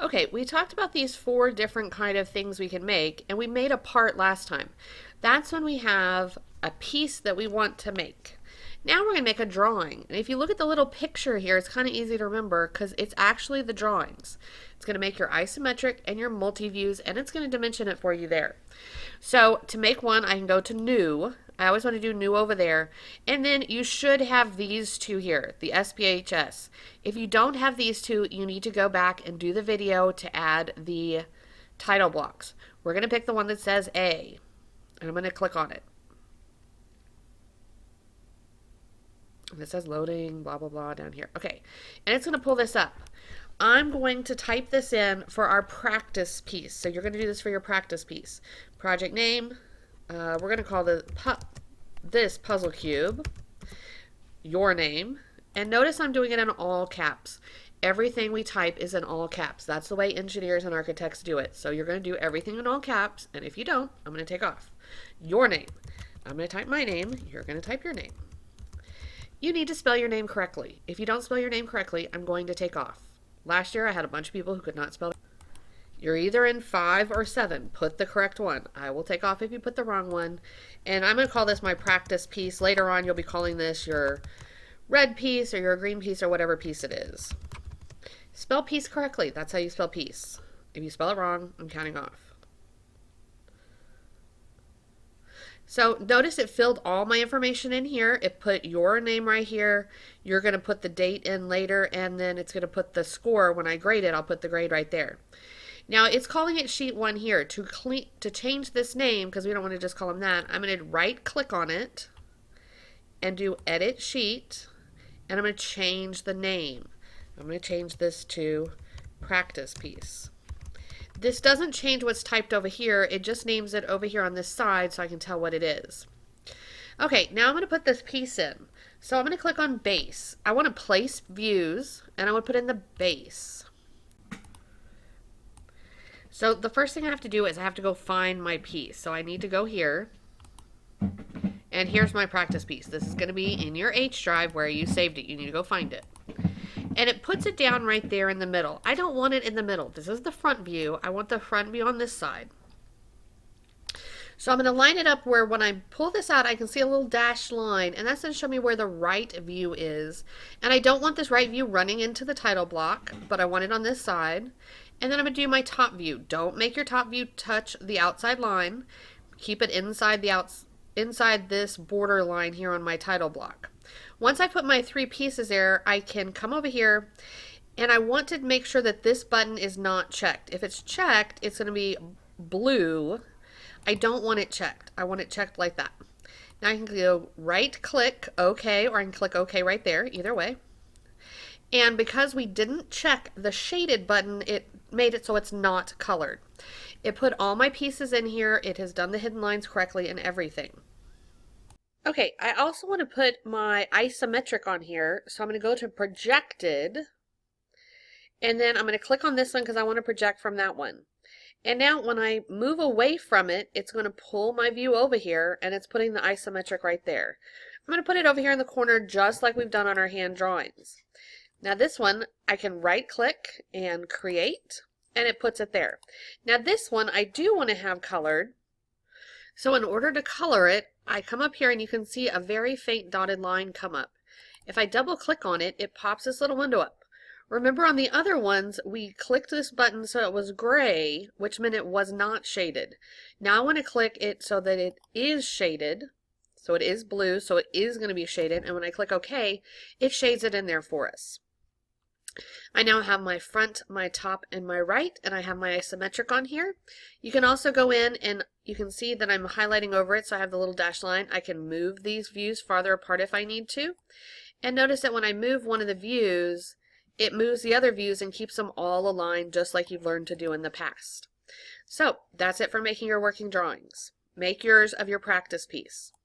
Okay, we talked about these four different kind of things we can make, and we made a part last time. That's when we have a piece that we want to make. Now we're going to make a drawing. And if you look at the little picture here, it's kind of easy to remember because it's actually the drawings. It's going to make your isometric and your multi-views, and it's going to dimension it for you there. So to make one, I can go to New. I always want to do New over there. And then you should have these two here, the SPHS. If you don't have these two, you need to go back and do the video to add the title blocks. We're going to pick the one that says A, and I'm going to click on it. And it says loading, blah, blah, blah down here. Okay, and it's going to pull this up. I'm going to type this in for our practice piece. So you're going to do this for your practice piece. Project name, we're going to call this puzzle cube, your name, and notice I'm doing it in all caps. Everything we type is in all caps. That's the way engineers and architects do it. So you're going to do everything in all caps, and if you don't, I'm going to take off. Your name. I'm going to type my name. You're going to type your name. You need to spell your name correctly. If you don't spell your name correctly, I'm going to take off. Last year I had a bunch of people who could not spell. You're either in 5 or 7. Put the correct one. I will take off if you put the wrong one. And I'm going to call this my practice piece. Later on you'll be calling this your red piece or your green piece or whatever piece it is. Spell piece correctly. That's how you spell piece. If you spell it wrong, I'm counting off. So notice it filled all my information in here. It put your name right here. You're going to put the date in later, and then it's going to put the score. When I grade it, I'll put the grade right there. Now it's calling it sheet 1 here. To change this name, because we don't want to just call them that, I'm going to right click on it and do edit sheet, and I'm going to change the name. I'm going to change this to practice piece. This doesn't change what's typed over here. It just names it over here on this side so I can tell what it is. Okay, now I'm going to put this piece in. So I'm going to click on base. I want to place views, and I want to put in the base. So the first thing I have to do is I have to go find my piece. So I need to go here, and here's my practice piece. This is going to be in your H drive where you saved it. You need to go find it. And it puts it down right there in the middle. I don't want it in the middle. This is the front view. I want the front view on this side. So I'm going to line it up where when I pull this out, I can see a little dashed line, and that's going to show me where the right view is. And I don't want this right view running into the title block, but I want it on this side. And then I'm going to do my top view. Don't make your top view touch the outside line. Keep it inside inside this border line here on my title block. Once I put my 3 pieces there, I can come over here, and I want to make sure that this button is not checked. If it's checked, it's going to be blue. I don't want it checked. I want it checked like that. Now I can go right click OK, or I can click OK right there, either way. And because we didn't check the shaded button, it made it so it's not colored. It put all my pieces in here. It has done the hidden lines correctly and everything. Okay, I also want to put my isometric on here, so I'm going to go to projected, and then I'm going to click on this one because I want to project from that one. And now when I move away from it, it's going to pull my view over here, and it's putting the isometric right there. I'm going to put it over here in the corner just like we've done on our hand drawings. Now this one, I can right click and create, and it puts it there. Now this one I do want to have colored, so in order to color it, I come up here and you can see a very faint dotted line come up. If I double click on it, it pops this little window up. Remember on the other ones, we clicked this button so it was gray, which meant it was not shaded. Now I want to click it so that it is shaded. So it is blue, so it is going to be shaded. And when I click OK, it shades it in there for us. I now have my front, my top, and my right, and I have my isometric on here. You can also go in and you can see that I'm highlighting over it, so I have the little dashed line. I can move these views farther apart if I need to. And notice that when I move one of the views, it moves the other views and keeps them all aligned just like you've learned to do in the past. So that's it for making your working drawings. Make yours of your practice piece.